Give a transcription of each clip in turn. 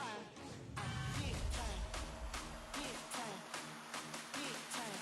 time, big time, big time, big time.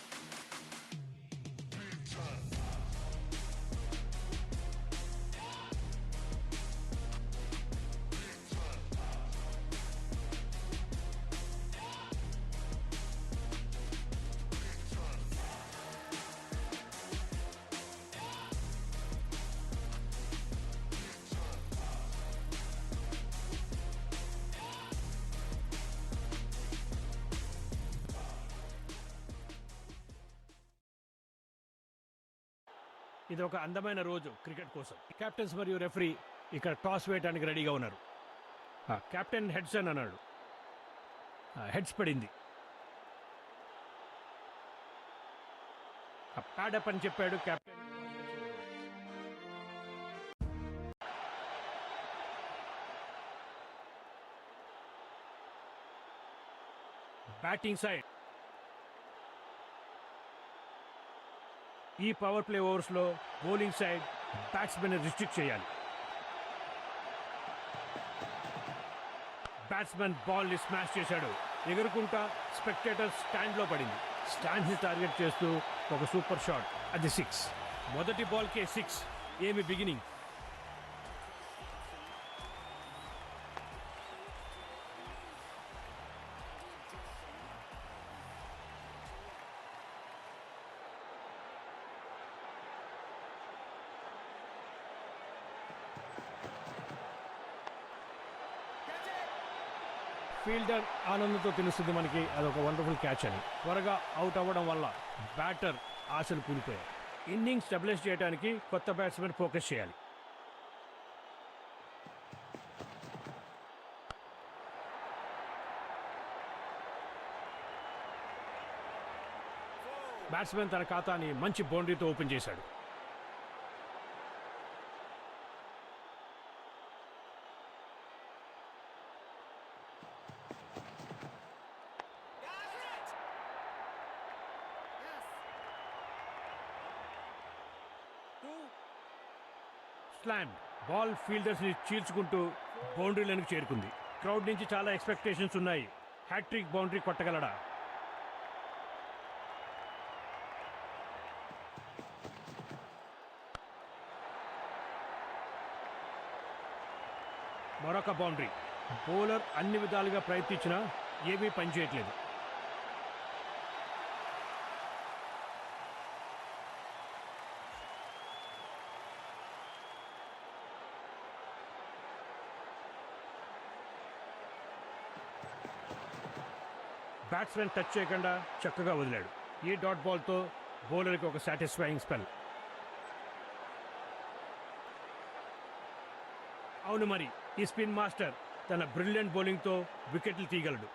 ఇది ఒక అందమైన రోజు క్రికెట్ కోసం. కెప్టెన్స్ మరియు రెఫరీ ఇక్కడ టాస్ వేయడానికి రెడీగా ఉన్నారు. కెప్టెన్ హెడ్సన్ అన్నాడు. హెడ్స్ పడింది. ప్యాడప్ అని చెప్పాడు కెప్టెన్. బ్యాటింగ్ సైడ్ ఈ పవర్ ప్లే ఓవర్స్లో బౌలింగ్ సైడ్ బ్యాట్స్మెన్ రిస్ట్రిక్ట్ చేయాలి. బ్యాట్స్మెన్ బాల్ ని స్మాష్ చేశాడు. ఎగురుకుంటా స్పెక్టేటర్ స్టాండ్ లో పడింది. స్టాండ్ ని టార్గెట్ చేస్తూ ఒక సూపర్ షాట్. అది 6. మొదటి బాల్ కే 6. ఏమి బిగినింగ్. ఫీల్డర్ ఆనందంతో తెలుస్తుంది మనకి అదొక వండర్ఫుల్ క్యాచ్ అని. త్వరగా అవుట్ అవ్వడం వల్ల బ్యాటర్ ఆశలు కూలిపోయాయి. ఇన్నింగ్స్ స్టెబిలైజ్ చేయడానికి కొత్త బ్యాట్స్మెన్ ఫోకస్ చేయాలి. బ్యాట్స్మెన్ తన ఖాతాని మంచి బౌండరీతో ఓపెన్ చేశాడు. స్లామ్ బాల్ ఫీల్డర్స్ ని చీల్చుకుంటూ బౌండరీ లైన్కి చేరుకుంది. క్రౌడ్ నుంచి చాలా ఎక్స్పెక్టేషన్స్ ఉన్నాయి. హ్యాట్రిక్ బౌండరీ కొట్టగలడా? మరొక బౌండరీ. బౌలర్ అన్ని విధాలుగా ప్రయత్నించినా ఏమీ పనిచేయట్లేదు. బ్యాట్స్మెన్ టచ్ చేయకుండా చక్కగా వదిలాడు. ఈ డాట్ బాల్తో బౌలర్కి ఒక సాటిస్ఫైయింగ్ స్పెల్. అవును మరి, ఈ స్పిన్ మాస్టర్ తన బ్రిలియంట్ బౌలింగ్తో వికెట్లు తీయగలడు.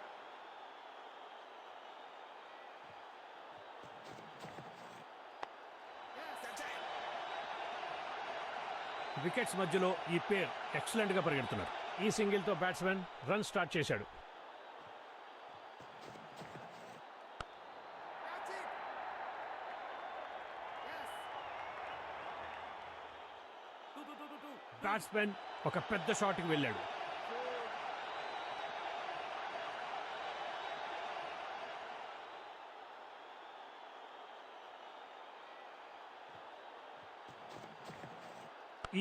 వికెట్స్ మధ్యలో ఈ పేర్ ఎక్సలెంట్ గా పరిగెడుతున్నారు. ఈ సింగిల్ తో బ్యాట్స్మెన్ రన్ స్టార్ట్ చేశాడు. బ్యాట్స్మెన్ ఒక పెద్ద షాట్కి వెళ్ళాడు.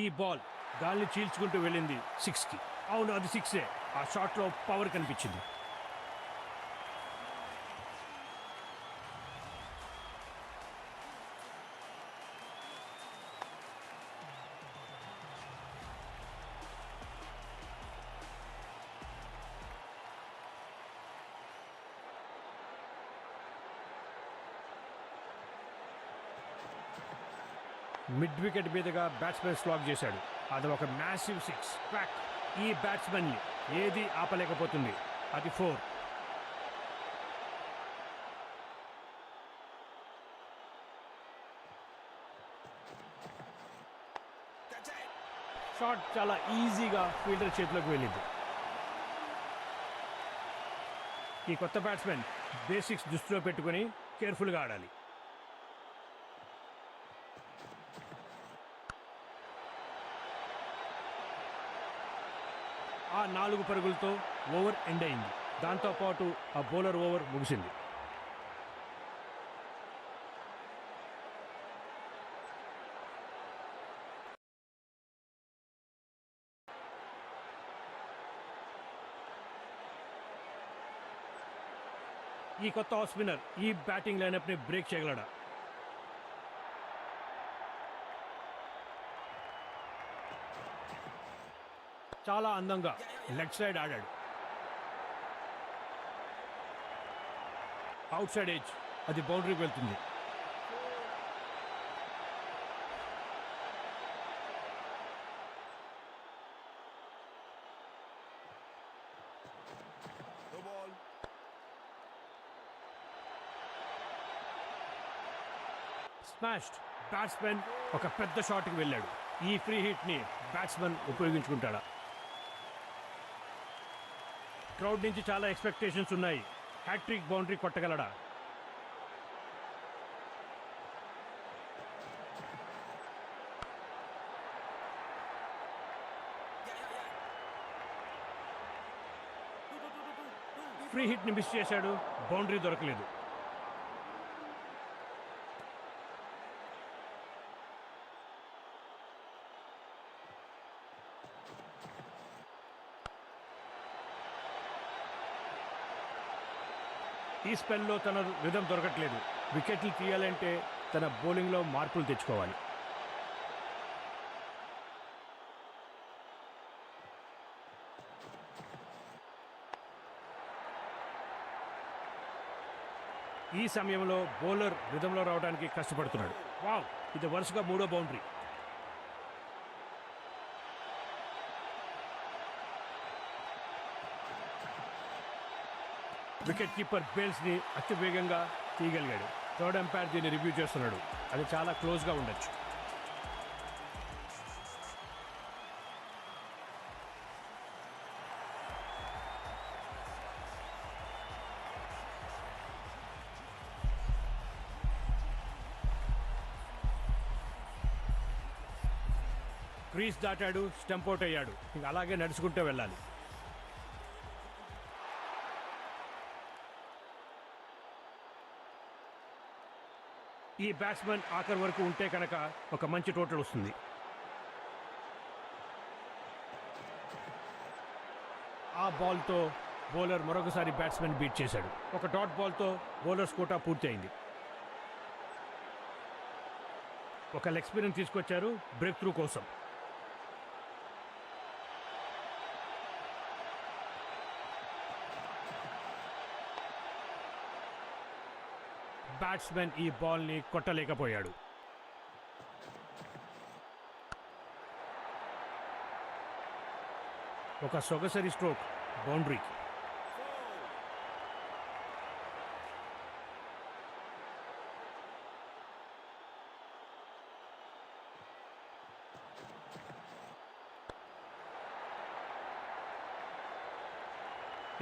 ఈ బాల్ గాలిని చీల్చుకుంటూ వెళ్ళింది 6కి. అవును, అది 6. ఆ షాట్ లో పవర్ కనిపించింది. మిడ్ వికెట్ మీదుగా బ్యాట్స్మెన్ స్లాగ్ చేశాడు. అది ఒక మ్యాసివ్ 6. క్రాక్. ఈ బ్యాట్స్మెన్ ని ఏది ఆపలేకపోతుంది. అది 4. షాట్ చాలా ఈజీగా ఫీల్డర్ చేతిలోకి వెళ్ళింది. ఈ కొత్త బ్యాట్స్మెన్ బేసిక్స్ దృష్టిలో పెట్టుకుని కేర్ఫుల్గా ఆడాలి. ఆ 4 పరుగులతో ఓవర్ ఎండ్ అయింది. దాంతోపాటు ఆ బౌలర్ ఓవర్ ముగిసింది. ఈ కొత్త ఆఫ్ స్పిన్నర్ ఈ బ్యాటింగ్ లైనప్ ని బ్రేక్ చేయగలడా? చాలా అందంగా లెగ్ సైడ్ ఆడాడు. అవుట్ సైడ్ ఎడ్జ్, అది బౌండరీకి వెళ్తుంది. No ball. స్మాష్డ్. బ్యాట్స్మెన్ ఒక పెద్ద షాట్కి వెళ్ళాడు. ఈ ఫ్రీ హిట్ ని బ్యాట్స్మెన్ ఉపయోగించుకుంటాడా? క్రౌడ్ నుంచి చాలా ఎక్స్పెక్టేషన్స్ ఉన్నాయి. హ్యాట్రిక్ బౌండరీ కొట్టగలడా? ఫ్రీ హిట్ ని మిస్ చేశాడు. బౌండరీ దొరకలేదు. ఈ స్పెల్లో తన రిథం దొరకట్లేదు. వికెట్లు తీయాలంటే తన బౌలింగ్లో మార్పులు తెచ్చుకోవాలి. ఈ సమయంలో బౌలర్ రిథంలో రావడానికి కష్టపడుతున్నాడు. వావ్, ఇది వరుసగా 3వ బౌండరీ. వికెట్ కీపర్ బేల్స్ ని అతి వేగంగా తీయగలిగాడు. థర్డ్ ఎంపైర్ దీన్ని రివ్యూ చేస్తున్నాడు. అది చాలా క్లోజ్గా ఉండొచ్చు. క్రీజ్ దాటాడు, స్టంప్ అవుట్ అయ్యాడు. ఇంకా అలాగే నడుచుకుంటూ వెళ్ళాలి. ఈ బ్యాట్స్మెన్ ఆఖరి వరకు ఉంటే కనుక ఒక మంచి టోటల్ వస్తుంది. ఆ బాల్తో బౌలర్ మరొకసారి బ్యాట్స్మెన్ బీట్ చేశాడు. ఒక డాట్ బాల్తో బౌలర్స్ కోటా పూర్తి అయింది. ఒక లెగ్ స్పిన్ తీసుకొచ్చారు బ్రేక్ త్రూ కోసం. బ్యాట్స్మెన్ ఈ బాల్ని కొట్టలేకపోయాడు. ఒక సొగసరి స్ట్రోక్ బౌండరీకి.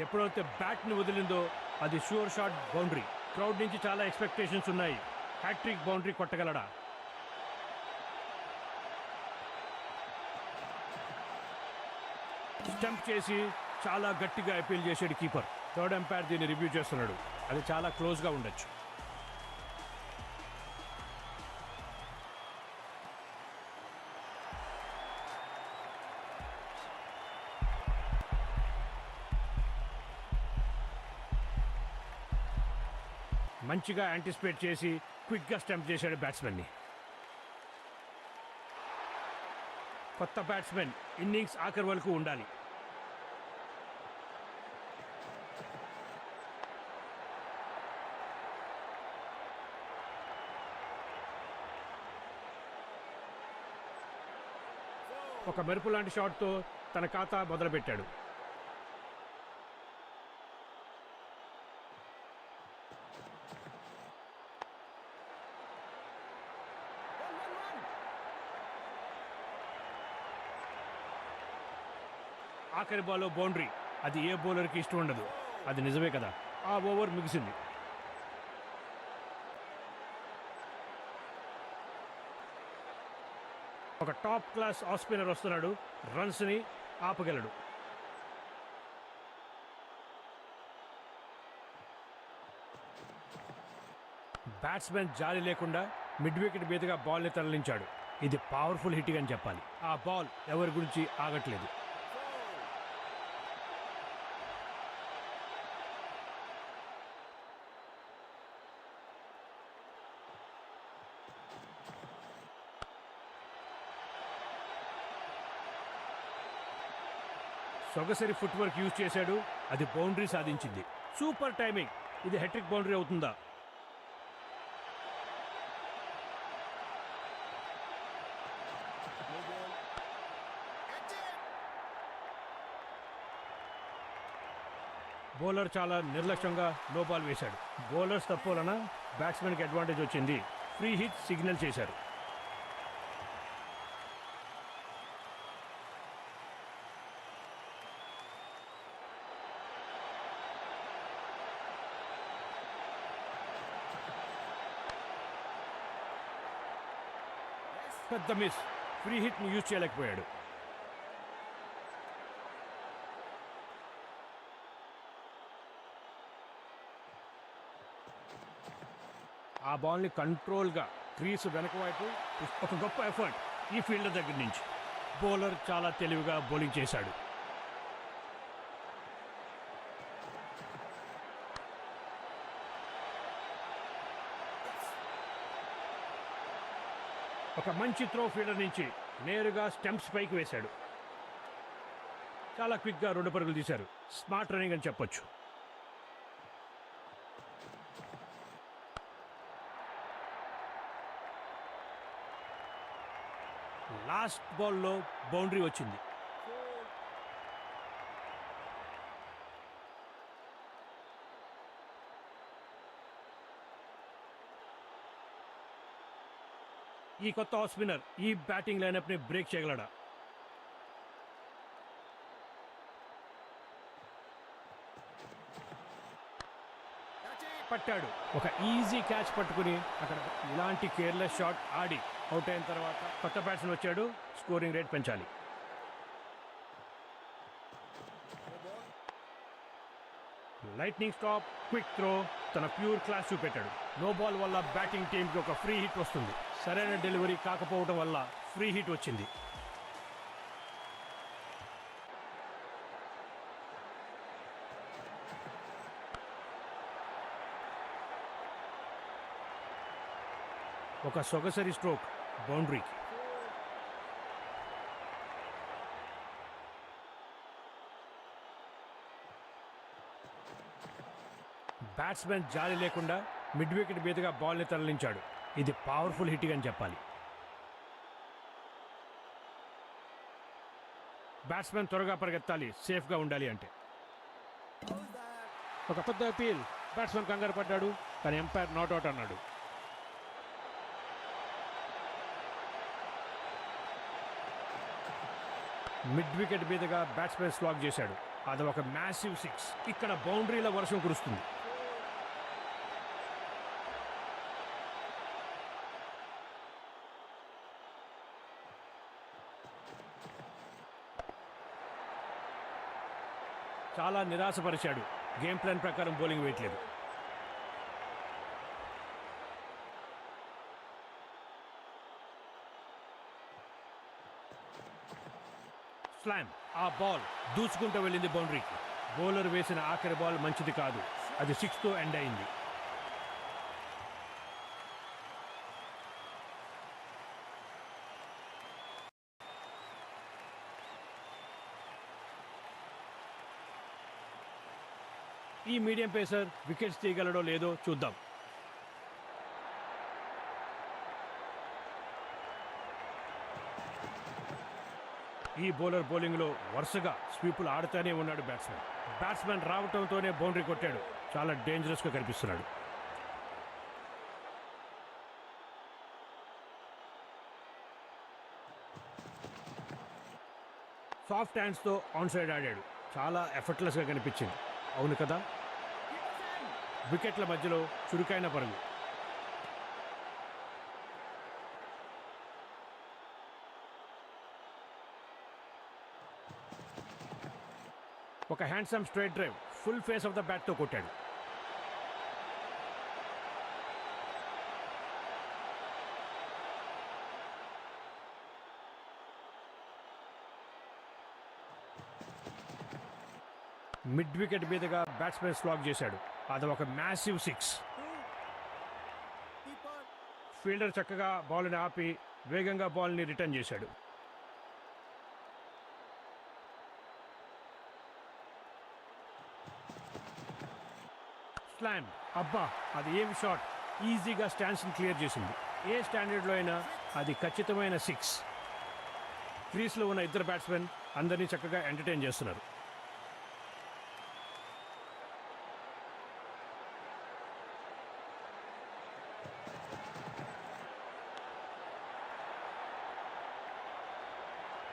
ఎప్పుడైతే బ్యాట్ని వదిలిందో అది షూర్ షాట్ బౌండరీ. క్రౌడ్ నుంచి చాలా ఎక్స్పెక్టేషన్స్ ఉన్నాయి. Hat trick boundary కొట్టగలడా? స్టంప్ చేసి చాలా గట్టిగా అపీల్ చేశాడు కీపర్. థర్డ్ ఎంపైర్ దీన్ని రివ్యూ చేస్తున్నాడు. అది చాలా క్లోజ్గా ఉండొచ్చు. మంచిగా యాంటిసిపేట్ చేసి క్విక్గా స్టంప్ చేశాడు బ్యాట్స్మెన్ని. కొత్త బ్యాట్స్మెన్ ఇన్నింగ్స్ ఆఖరి వరకు ఉండాలి. ఒక మెరుపు లాంటి షాట్తో తన ఖాతా మొదలుపెట్టాడు. ఆఖరి బాల్లో బౌండరీ. అది ఏ బౌలర్కి ఇష్టం ఉండదు. అది నిజమే కదా. ఆ ఓవర్ ముగిసింది. ఒక టాప్ క్లాస్ ఆఫ్ స్పిన్నర్ వస్తున్నాడు. రన్స్ని ఆపగలడు. బ్యాట్స్మెన్ జాలి లేకుండా మిడ్ వికెట్ మీదుగా బాల్ని తరలించాడు. ఇది పవర్ఫుల్ హిట్టింగ్ అని చెప్పాలి. ఆ బాల్ ఎవరి గురించి ఆగట్లేదు. సొగసరి ఫుట్ వర్క్ యూజ్ చేశాడు. అది బౌండరీ సాధించింది. Super timing. ఇది హ్యాట్రిక్ బౌండరీ అవుతుందా? బౌలర్ చాలా నిర్లక్ష్యంగా నో బాల్ వేశాడు. బౌలర్స్ తప్పు వలన బ్యాట్స్మెన్కి అడ్వాంటేజ్ వచ్చింది. ఫ్రీ హిట్ సిగ్నల్ చేశారు. పెద్ద మిస్. ఫ్రీ హిట్ని యూజ్ చేయలేకపోయాడు. ఆ బాల్ని కంట్రోల్గా క్రీస్ వెనక వైపు ఒక గొప్ప ఎఫర్ట్ ఈ ఫీల్డర్ దగ్గర నుంచి. బౌలర్ చాలా తెలివిగా బౌలింగ్ చేశాడు. ఒక మంచి త్రో ఫీల్డర్ నుంచి నేరుగా స్టెంప్స్ పైకి వేశాడు. చాలా క్విక్గా 2 పరుగులు తీశారు. స్మార్ట్ రన్నింగ్ అని చెప్పొచ్చు. లాస్ట్ బాల్లో బౌండరీ వచ్చింది. ఈ కొత్త ఆఫ్ స్పిన్నర్ ఈ బ్యాటింగ్ లైనప్ ని బ్రేక్ చేయగలడా? పట్టాడు. ఒక ఈజీ క్యాచ్ పట్టుకుని అక్కడ ఇలాంటి కేర్లెస్ షాట్ ఆడి అవుట్ అయిన తర్వాత కొత్త బ్యాట్స్మెన్ వచ్చాడు. స్కోరింగ్ రేట్ పెంచాలి. లైట్నింగ్ స్టాప్, క్విక్ త్రో, తన ప్యూర్ క్లాస్ చూపెట్టాడు. నో బాల్ వల్ల బ్యాటింగ్ టీంకి ఒక ఫ్రీ హిట్ వస్తుంది. సరైన డెలివరీ కాకపోవడం వల్ల ఫ్రీ హిట్ వచ్చింది. ఒక సొగసరి స్ట్రోక్ బౌండరీకి. బ్యాట్స్మెన్ జాలి లేకుండా మిడ్ వికెట్ మీదుగా బాల్ని తరలించాడు. ఇది పవర్ఫుల్ హిట్టింగ్ అని చెప్పాలి. బ్యాట్స్మెన్ త్వరగా పరిగెత్తాలి సేఫ్గా ఉండాలి అంటే. ఒక పెద్ద అపీల్. బ్యాట్స్మెన్ కంగారు పడ్డాడు, కానీ ఎంపైర్ నాట్అవుట్ అన్నాడు. మిడ్ వికెట్ మీదుగా బ్యాట్స్మెన్ స్లాగ్ చేశాడు. అది ఒక మ్యాసివ్ 6. ఇక్కడ బౌండరీల వర్షం కురుస్తుంది. చాలా నిరాశపరిచాడు. గేమ్ ప్లాన్ ప్రకారం బౌలింగ్ వేయట్లేదు. స్లామ్. ఆ బాల్ దూచుకుంటూ వెళ్ళింది బౌండరీకి. బౌలర్ వేసిన ఆఖరి బాల్ మంచిది కాదు. అది 6తో ఎండ్ అయింది. ఈ మీడియం పేసర్ వికెట్స్ తీయగలడో లేదో చూద్దాం. ఈ బౌలర్ బౌలింగ్లో వరుసగా స్వీపులు ఆడుతూనే ఉన్నాడు బ్యాట్స్మెన్. బ్యాట్స్మెన్ రావటంతోనే బౌండరీ కొట్టాడు. చాలా డేంజరస్గా కనిపిస్తున్నాడు. సాఫ్ట్ హ్యాండ్స్తో ఆన్ సైడ్ ఆడాడు. చాలా ఎఫర్ట్లెస్గా కనిపించింది. అవును కదా? వికెట్ల మధ్యలో చురుకైన పరుగు. ఒక handsome straight drive full face of the బ్యాట్తో కొట్టాడు. మిడ్ వికెట్ మీదుగా బ్యాట్స్మెన్ స్లాగ్ చేశాడు. అది ఒక మ్యాసివ్ 6. Keeper. ఫీల్డర్ చక్కగా బాల్ని ఆపి వేగంగా బాల్ని రిటర్న్ చేశాడు. స్లామ్. అబ్బా, అది ఏం షాట్! ఈజీగా స్టాండ్స్ని క్లియర్ చేసింది. ఏ స్టాండర్డ్లో అయినా అది ఖచ్చితమైన 6. క్రీస్లో ఉన్న ఇద్దరు బ్యాట్స్మెన్ అందరినీ చక్కగా ఎంటర్టైన్ చేస్తున్నారు.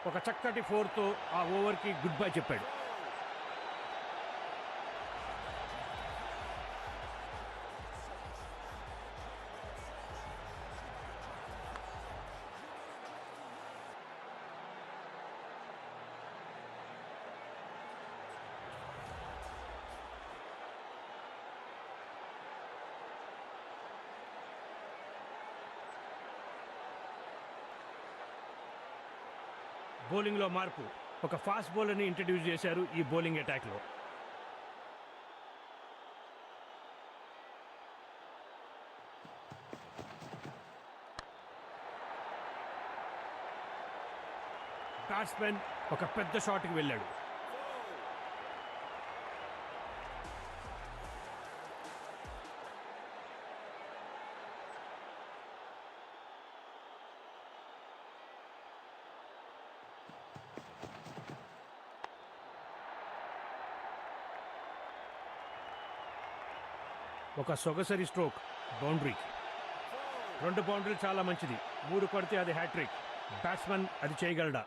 ఒక చక్కటి 4తో ఆ ఓవర్కి గుడ్ బై చెప్పాడు. బౌలింగ్లో మార్పు. ఒక ఫాస్ట్ బౌలర్ని ఇంట్రడ్యూస్ చేశారు ఈ బౌలింగ్ అటాక్లో. బ్యాట్స్మెన్ ఒక పెద్ద షాట్కి వెళ్ళాడు. ఒక సొగసరి స్ట్రోక్ బౌండరీకి. 2 బౌండరీలు చాలా మంచిది. 3 కొడితే అది హ్యాట్రిక్. బ్యాట్స్మెన్ అది చేయగలడా?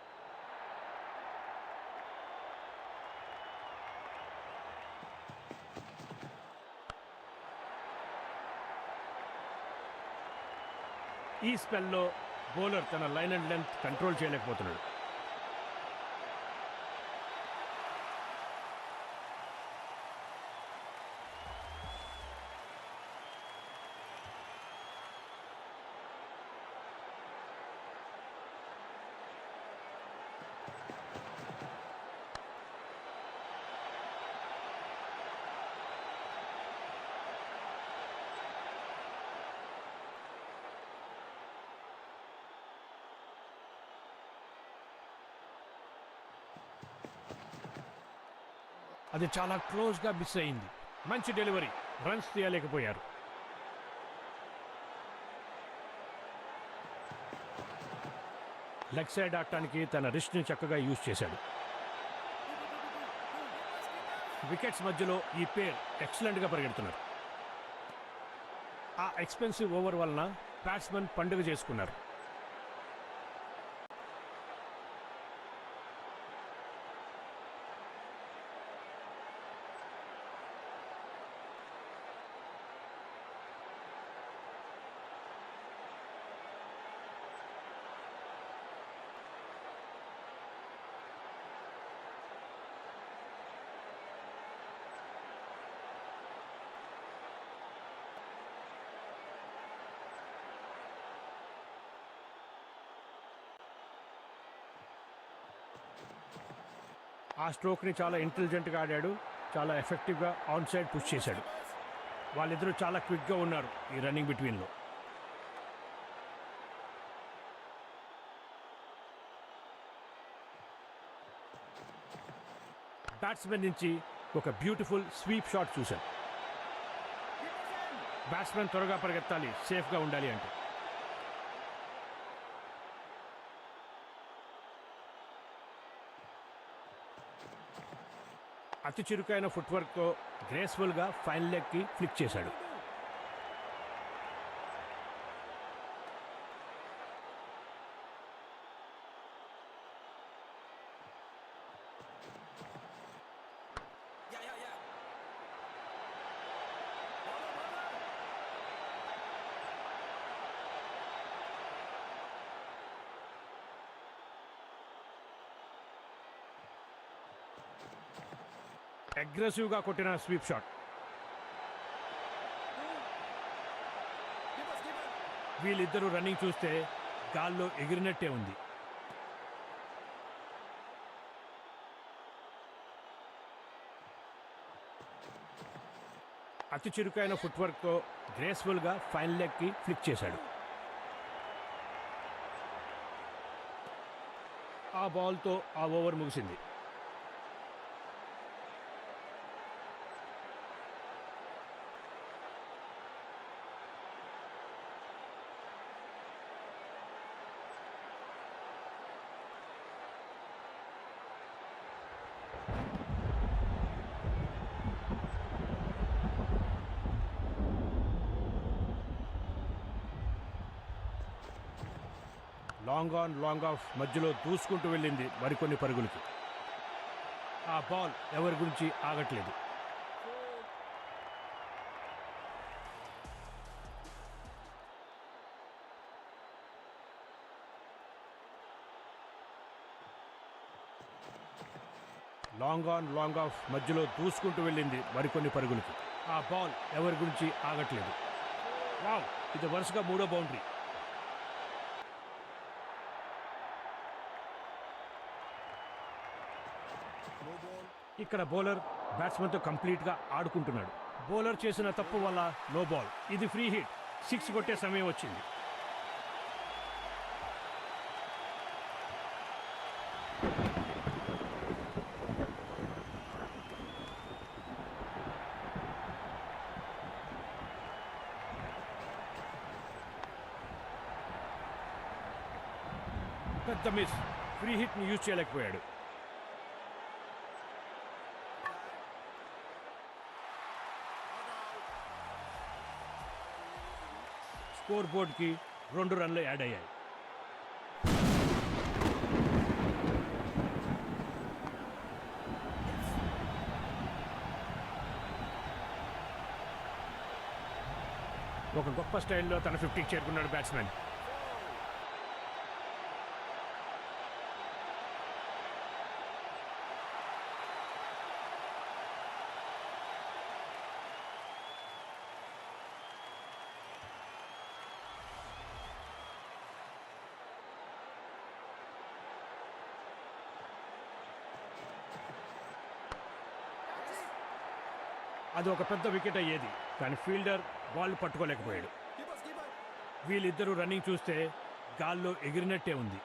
ఈ స్పెల్లో బౌలర్ తన లైన్ అండ్ లెంత్ కంట్రోల్ చేయలేకపోతున్నాడు. అది చాలా క్లోజ్గా మిస్ అయింది. మంచి డెలివరీ. రన్స్ తీయలేకపోయారు. లెగ్ సైడ్ ఆడటానికి తన రిస్ట్ని చక్కగా యూజ్ చేశాడు. వికెట్స్ మధ్యలో ఈ పేర్ ఎక్సలెంట్గా పరిగెడుతున్నారు. ఆ ఎక్స్పెన్సివ్ ఓవర్ వలన బ్యాట్స్మెన్ పండుగ చేసుకున్నారు. ఆ స్ట్రోక్ని చాలా ఇంటెలిజెంట్గా ఆడాడు. చాలా ఎఫెక్టివ్గా ఆన్ సైడ్ పుష్ చేశాడు. వాళ్ళిద్దరూ చాలా క్విక్గా ఉన్నారు ఈ రన్నింగ్ బిట్వీన్లో. బ్యాట్స్మెన్ నుంచి ఒక బ్యూటిఫుల్ స్వీప్ షాట్ చూశాను. బ్యాట్స్మెన్ త్వరగా పరిగెత్తాలి సేఫ్గా ఉండాలి అంటే. అతి చురుకైన ఫుట్వర్క్తో గ్రేస్ఫుల్గా ఫైన్ లెగ్కి ఫ్లిక్ చేశాడు. Yeah. అగ్రెసివ్గా కొట్టిన స్వీప్ షాట్. వీళ్ళిద్దరూ రన్నింగ్ చూస్తే గాల్లో ఎగిరినట్టే ఉంది. అతి చురుకైన ఫుట్వర్క్తో గ్రేస్ఫుల్గా ఫైనల్ లెగ్కి ఫ్లిక్ చేశాడు. ఆ బాల్తో ఆ ఓవర్ ముగిసింది. లాంగ్ ఆన్ లాంగ్ ఆఫ్ మధ్యలో దూసుకుంటూ వెళ్ళింది మరికొన్ని పరుగులకి. ఆ బాల్ ఎవరి గురించి ఆగట్లేదు. లాంగ్ ఆన్ లాంగ్ ఆఫ్ మధ్యలో దూసుకుంటూ వెళ్ళింది మరికొన్ని పరుగులకి. ఆ బాల్ ఎవరి గురించి ఆగట్లేదు. వావ్, ఇది వరుసగా మూడో బౌండరీ. ఇక్కడ బౌలర్ బ్యాట్స్మెన్తో కంప్లీట్గా ఆడుకుంటున్నాడు. బౌలర్ చేసిన తప్పు వల్ల నో బాల్. ఇది ఫ్రీ హిట్. 6 కొట్టే సమయం వచ్చింది. పెద్ద మిస్. ఫ్రీ హిట్ని యూజ్ చేయలేకపోయాడు. స్కోర్ బోర్డ్కి 2 రన్లు యాడ్ అయ్యాయి. ఒక గొప్ప స్టైల్లో తన 50కి చేరుకున్నాడు బ్యాట్స్మెన్. అది ఒక పెద్ద వికెట్ అయ్యేది, కానీ ఫీల్డర్ బాల్ పట్టుకోలేకపోయాడు. వీళ్ళిద్దరూ రన్నింగ్ చూస్తే గాల్లో ఎగిరినట్టే ఉంది.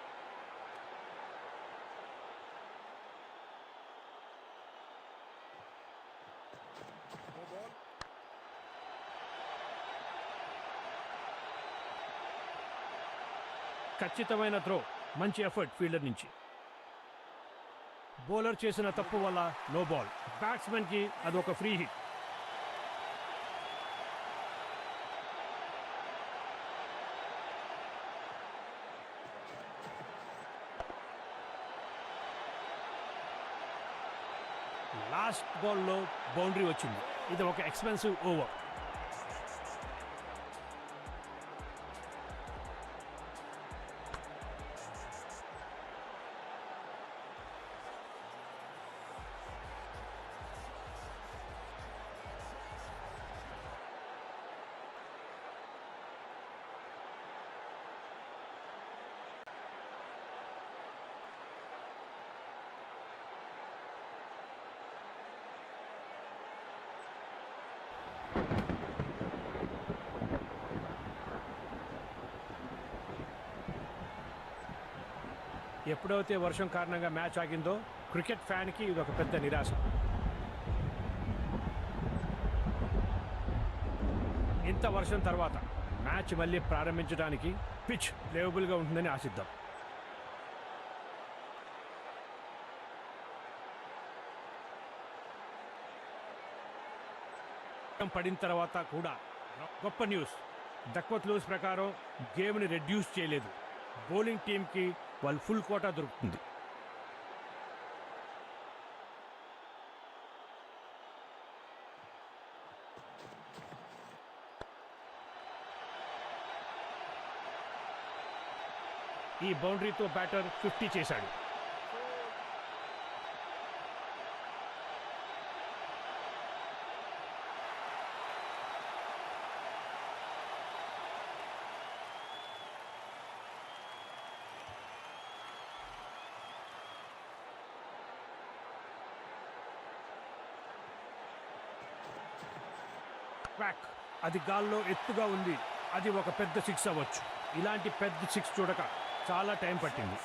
ఖచ్చితమైన త్రో, మంచి ఎఫర్ట్ ఫీల్డర్ నుంచి. బౌలర్ చేసిన తప్పు వల్ల నో బాల్. బ్యాట్స్మెన్కి అది ఒక ఫ్రీ హిట్. లాస్ట్ బాల్లో బౌండరీ వచ్చింది. ఇది ఒక ఎక్స్పెన్సివ్ ఓవర్. ఎప్పుడైతే వర్షం కారణంగా మ్యాచ్ ఆగిందో క్రికెట్ ఫ్యాన్కి ఇది ఒక పెద్ద నిరాశ. ఇంత వర్షం తర్వాత మ్యాచ్ మళ్ళీ ప్రారంభించడానికి పిచ్ ప్లేవబుల్గా ఉంటుందని ఆశిద్దాం. పడిన తర్వాత కూడా గొప్ప న్యూస్. డక్వర్త్ లూయిస్ ప్రకారం గేమ్ని రెడ్యూస్ చేయలేదు. బౌలింగ్ టీంకి వాళ్ళు ఫుల్ కోటా దొరుకుతుంది. ఈ బౌండరీతో బ్యాటర్ 50 చేశాడు. క్వాక్, అది గాల్లో ఎత్తుగా ఉంది. అది ఒక పెద్ద సిక్స్ అవ్వచ్చు. ఇలాంటి పెద్ద సిక్స్ చూడక చాలా టైం పట్టింది.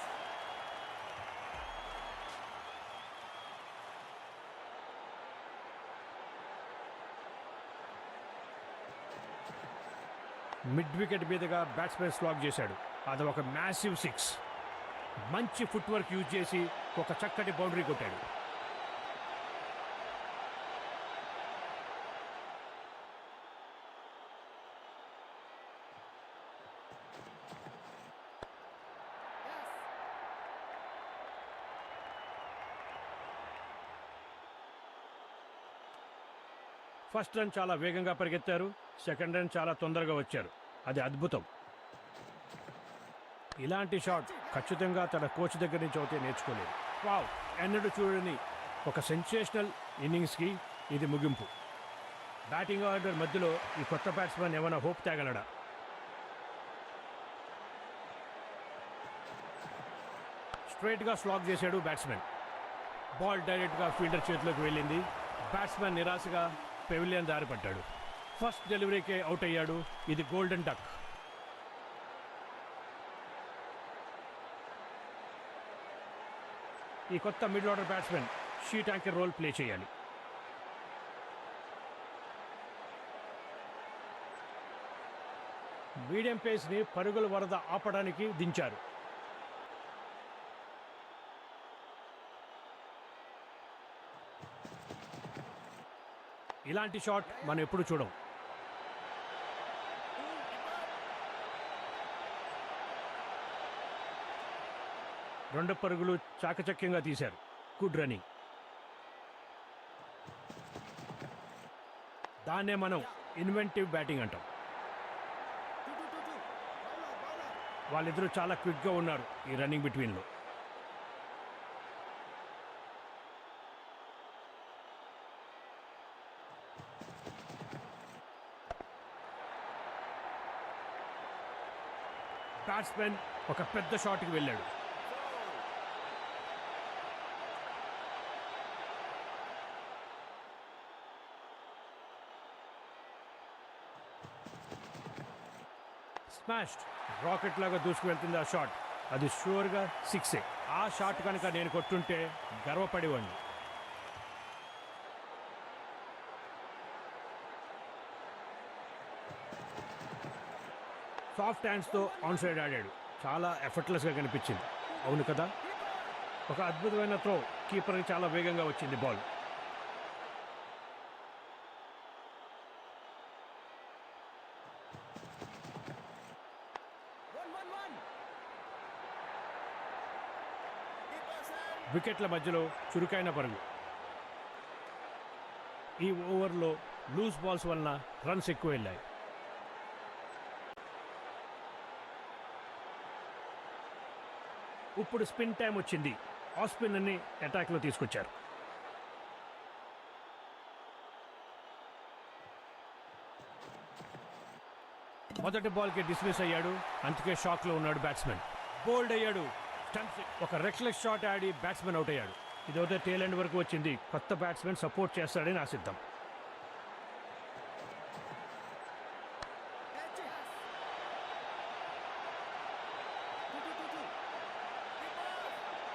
మిడ్ వికెట్ మీదుగా బ్యాట్స్మెన్ స్లాగ్ చేశాడు. అది ఒక మ్యాసివ్ సిక్స్. మంచి ఫుట్ వర్క్ యూజ్ చేసి ఒక చక్కటి బౌండరీ కొట్టాడు. ఫస్ట్ రన్ చాలా వేగంగా పరిగెత్తారు. సెకండ్ రన్ చాలా తొందరగా వచ్చారు. అది అద్భుతం. ఇలాంటి షాట్ ఖచ్చితంగా తన కోచ్ దగ్గర నుంచి అయితే నేర్చుకోలేదు. వావ్, ఎన్నడూ చూడని ఒక సెన్సేషనల్ ఇన్నింగ్స్కి ఇది ముగింపు. బ్యాటింగ్ ఆర్డర్ మధ్యలో ఈ కొత్త బ్యాట్స్మెన్ ఏమైనా హోప్ తేగలడా? స్ట్రైట్గా స్లాగ్ చేశాడు బ్యాట్స్మెన్. బాల్ డైరెక్ట్గా ఫీల్డర్ చేతిలోకి వెళ్ళింది. బ్యాట్స్మెన్ నిరాశగా పెవిలియన్ దారి పడ్డాడు. ఫస్ట్ డెలివరీకే అవుట్ అయ్యాడు. ఇది గోల్డెన్ డక్. ఈ కొత్త middle order batsmen sheet anchor role play చేయాలి. మీడియం పేస్ని పరుగుల వరద ఆపడానికి దించారు. ఇలాంటి షాట్ మనం ఎప్పుడు చూడం. రెండు పరుగులు చాకచక్యంగా తీశారు. Good running. దాన్నే మనం ఇన్వెంటివ్ బ్యాటింగ్ అంటాం. వాళ్ళిద్దరూ చాలా క్విక్గా ఉన్నారు ఈ రన్నింగ్ బిట్వీన్లో. బ్యాట్స్మెన్ ఒక పెద్ద షాట్కి వెళ్ళాడు. స్మాష్డ్. రాకెట్ లాగా దూసుకు వెళ్తుంది ఆ షాట్. అది షూర్గా సిక్సే. ఆ షాట్ కనుక నేను కొట్టుంటే గర్వపడేవాడిని. సాఫ్ట్ హ్యాండ్స్తో ఆన్ సైడ్ ఆడాడు. చాలా ఎఫర్ట్లెస్గా కనిపించింది. అవును కదా? ఒక అద్భుతమైన త్రో. కీపర్కి చాలా వేగంగా వచ్చింది బాల్. వికెట్ల మధ్యలో చురుకైన పరుగు. ఈ ఓవర్లో లూజ్ బాల్స్ వలన రన్స్ ఎక్కువ వెళ్ళాయి. ఇప్పుడు స్పిన్ టైం వచ్చింది. ఆ స్పిన్ అన్ని అటాక్లో తీసుకొచ్చారు. మొదటి బాల్కి డిస్మిస్ అయ్యాడు. అందుకే షాక్లో ఉన్నాడు బ్యాట్స్మెన్. బోల్డ్ అయ్యాడు. ఒక రెక్లెస్ షాట్ ఆడి బ్యాట్స్మెన్ అవుట్ అయ్యాడు. ఇదైతే టేల్ ఎండ్ వరకు వచ్చింది. కొత్త బ్యాట్స్మెన్ సపోర్ట్ చేస్తాడని ఆశిద్దాం.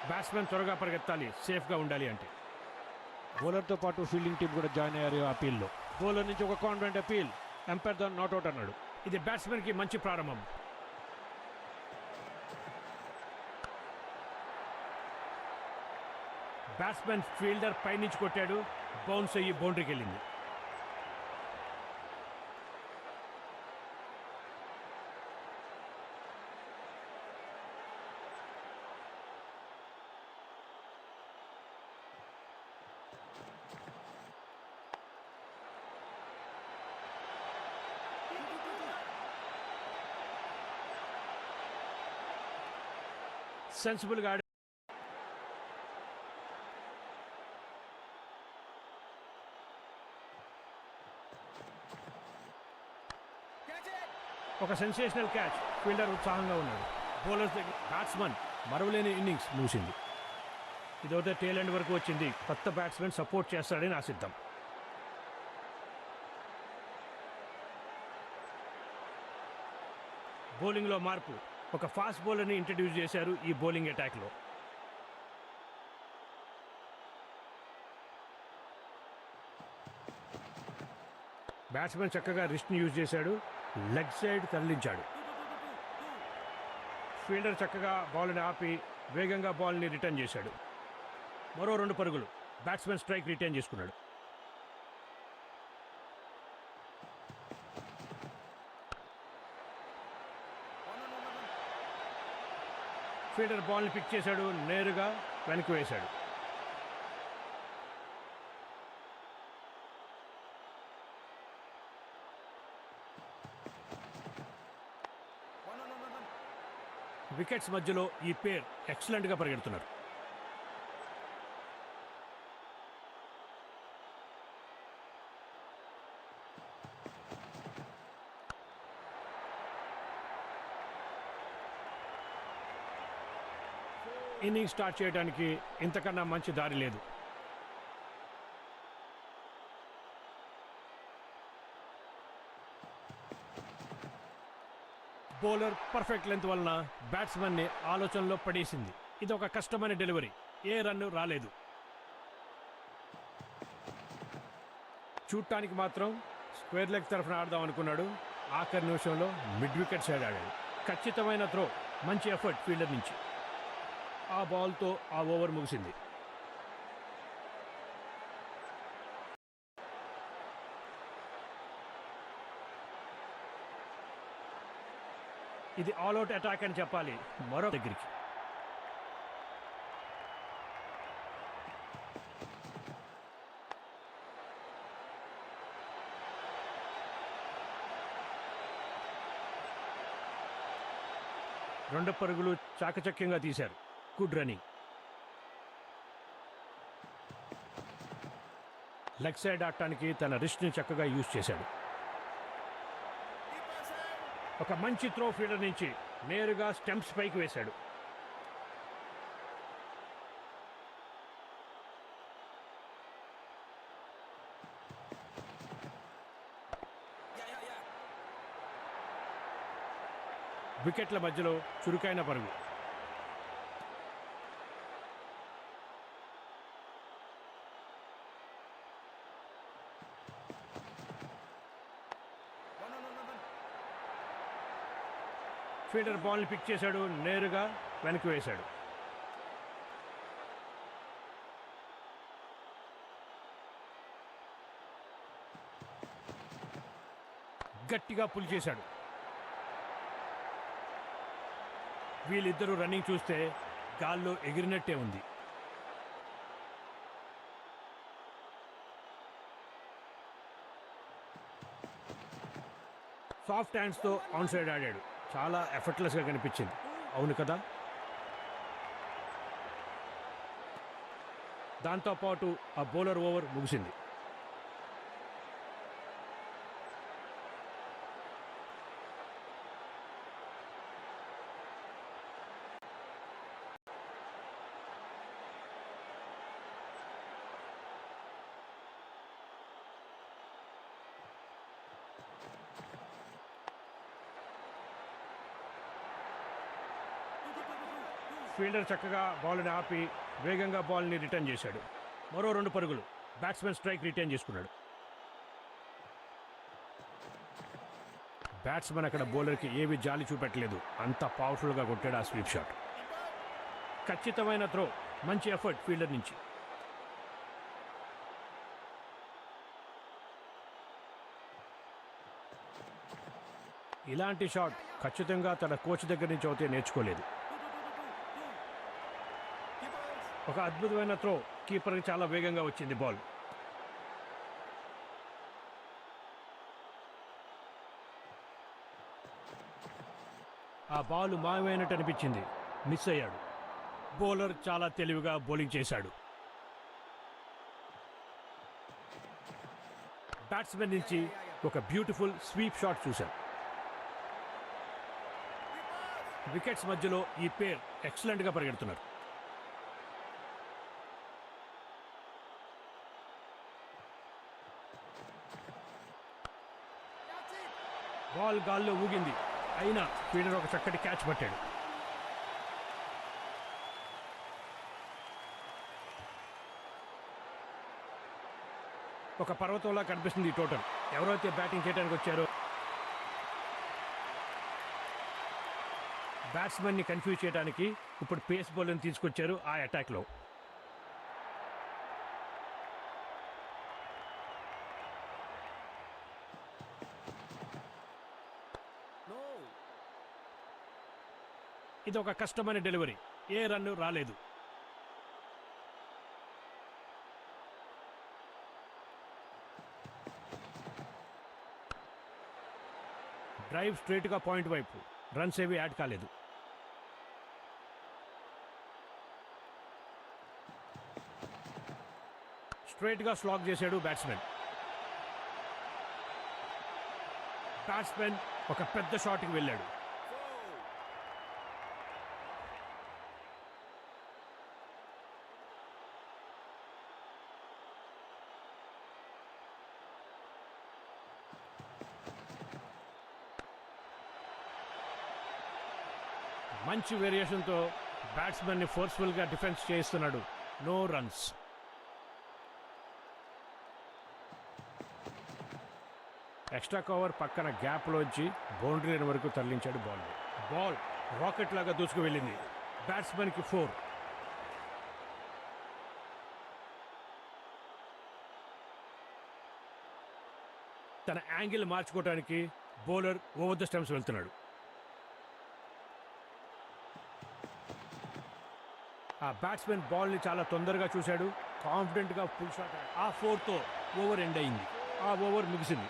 బ్యాట్స్మెన్ త్వరగా పరిగెత్తాలి సేఫ్గా ఉండాలి అంటే. బౌలర్తో పాటు ఫీల్డింగ్ టీం కూడా జాయిన్ అయ్యారు ఆ అపీల్లో. బౌలర్ నుంచి ఒక కాన్ఫిడెంట్ అపీల్. ఎంపైర్ దాన్ని నాట్అవుట్ అన్నాడు. ఇది బ్యాట్స్మెన్కి మంచి ప్రారంభం. బ్యాట్స్మెన్ ఫీల్డర్ పైనుంచి కొట్టాడు. బౌన్స్ అయ్యి బౌండరీకి వెళ్ళింది. సెన్సిబుల్గా ఒక సెన్సేషనల్ క్యాచ్. ఫీల్డర్ ఉత్సాహంగా ఉన్నాడు. బౌలర్స్ దగ్గర బ్యాట్స్మెన్ మరవలేని ఇన్నింగ్స్ మూసింది. ఇదైతే టేల్ ఎండ్ వరకు వచ్చింది. కొత్త బ్యాట్స్మెన్ సపోర్ట్ చేస్తాడని ఆశిద్దాం. బౌలింగ్లో మార్పు. ఒక ఫాస్ట్ బౌలర్ని ఇంట్రడ్యూస్ చేశారు ఈ బౌలింగ్ అటాక్లో. బ్యాట్స్మెన్ చక్కగా రిస్ట్ని యూజ్ చేశాడు, లెగ్ సైడ్ తరలించాడు. ఫీల్డర్ చక్కగా బాల్ని ఆపి వేగంగా బాల్ని రిటర్న్ చేశాడు. మరో 2 పరుగులు. బ్యాట్స్మెన్ స్ట్రైక్ రిటర్న్ చేసుకున్నాడు. ఫీల్డర్ బాల్ని పిక్ చేశాడు, నేరుగా వెనక్కి వేశాడు. వికెట్స్ మధ్యలో ఈ పేర్ ఎక్సలెంట్గా పరిగెడుతున్నారు. ఇన్నింగ్ స్టార్ట్ చేయడానికి ఇంతకన్నా మంచి దారి లేదు. బౌలర్ పర్ఫెక్ట్ లెంత్ వలన బ్యాట్స్మెన్ని ఆలోచనలో పడేసింది. ఇది ఒక కష్టమైన డెలివరీ. ఏ రన్ రాలేదు. చూడటానికి మాత్రం స్క్వేర్ లెగ్ తరఫున ఆడదాం అనుకున్నాడు. ఆఖరి నిమిషంలో మిడ్ వికెట్ సైడ్ ఆడాడు. ఖచ్చితమైన త్రో, మంచి ఎఫర్ట్ ఫీల్డర్ నుంచి. ఆ బాల్తో ఆ ఓవర్ ముగిసింది. ఇది ఆల్అౌట్ అటాక్ అని చెప్పాలి. మరో దగ్గరికి రెండు పరుగులు చాకచక్యంగా తీశారు. Good running. లెగ్ సైడ్ ఆడటానికి తన రిస్ట్ని చక్కగా యూజ్ చేశాడు. ఒక మంచి త్రో ఫీల్డర్ నుంచి నేరుగా స్టెంప్స్ పైకి వేశాడు. వికెట్ల మధ్యలో చురుకైన పరుగు. ఫీల్డర్ బాల్ని పిక్ చేశాడు, నేరుగా వెనక్కి వేశాడు. గట్టిగా పుల్ చేశాడు. వీళ్ళిద్దరూ రన్నింగ్ చూస్తే గాల్లో ఎగిరినట్టే ఉంది. సాఫ్ట్ హ్యాండ్స్తో ఆన్ సైడ్ ఆడాడు. చాలా ఎఫర్ట్లెస్గా కనిపించింది. అవును కదా? దాంతోపాటు ఆ బౌలర్ ఓవర్ ముగిసింది. ఫీల్డర్ చక్కగా బాల్ని ఆపి వేగంగా బాల్ని రిటర్న్ చేశాడు. మరో 2 పరుగులు. బ్యాట్స్మెన్ స్ట్రైక్ రిటర్న్ చేసుకున్నాడు. బ్యాట్స్మెన్ అక్కడ బౌలర్కి ఏవి జాలి చూపెట్టలేదు. అంత పవర్ఫుల్గా కొట్టాడు ఆ స్వీప్ షాట్. ఖచ్చితమైన త్రో, మంచి ఎఫర్ట్ ఫీల్డర్ నుంచి. ఇలాంటి షాట్ ఖచ్చితంగా తన కోచ్ దగ్గర నుంచి అయితే నేర్చుకోలేదు. ఒక అద్భుతమైన త్రో. కీపర్కి చాలా వేగంగా వచ్చింది బాల్. ఆ బాల్ మాయమైనట్టు అనిపించింది. మిస్ అయ్యాడు. బౌలర్ చాలా తెలివిగా బౌలింగ్ చేశాడు. బ్యాట్స్మెన్ నుంచి ఒక బ్యూటిఫుల్ స్వీప్ షాట్ చూశాం. వికెట్స్ మధ్యలో ఈ పేర్ ఎక్సలెంట్గా పరిగెడుతున్నారు. బాల్ గాల్లో ఊగింది. అయినా ఫీల్డర్ ఒక చక్కటి క్యాచ్ పట్టాడు. ఒక పర్వతంలా కనిపిస్తుంది ఈ టోటల్. ఎవరైతే బ్యాటింగ్ చేయడానికి వచ్చారో బ్యాట్స్మెన్ని కన్ఫ్యూజ్ చేయడానికి ఇప్పుడు పేస్ బౌలర్ని తీసుకొచ్చారు ఆ అటాక్లో. No. ఇది ఒక కష్టమైన డెలివరీ. ఏ రన్ రాలేదు. డ్రైవ్ స్ట్రైట్గా పాయింట్ వైపు. రన్స్ ఏవి యాడ్ కాలేదు. స్ట్రైట్గా స్లాగ్ చేశాడు బ్యాట్స్మెన్. బ్యాట్స్మెన్ ఒక పెద్ద షాట్కి వెళ్ళాడు. మంచి వేరియేషన్తో బ్యాట్స్మెన్ని ఫోర్స్ఫుల్గా డిఫెన్స్ చేస్తున్నాడు. No runs. ఎక్స్ట్రా కవర్ పక్కన గ్యాప్లోంచి బౌండరీ లైన్ వరకు తరలించాడు బాల్ రాకెట్ లాగా దూసుకు వెళ్ళింది. బ్యాట్స్మెన్కి 4. తన యాంగిల్ మార్చుకోవడానికి బౌలర్ ఓవర్ ద స్టంప్స్ వెళ్తున్నాడు. ఆ బ్యాట్స్మెన్ బాల్ని చాలా తొందరగా చూశాడు. కాన్ఫిడెంట్గా ఫుల్ షాట్. ఆ 4తో ఓవర్ ఎండ్ అయింది. ఆ ఓవర్ ముగిసింది.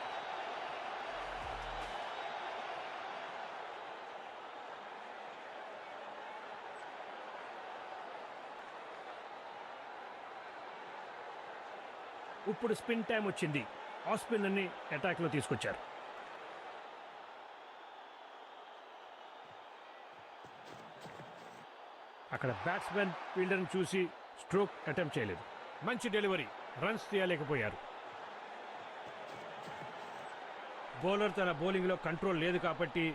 ఇప్పుడు స్పిన్ టైం వచ్చింది. ఆఫ్ స్పిన్ అని అటాక్లో తీసుకొచ్చారు. అక్కడ బ్యాట్స్మెన్ ఫీల్డర్ని చూసి స్ట్రోక్ అటెంప్ట్ చేయలేదు. మంచి డెలివరీ. రన్స్ తీయలేకపోయారు. బౌలర్ తన బౌలింగ్లో కంట్రోల్ లేదు కాబట్టి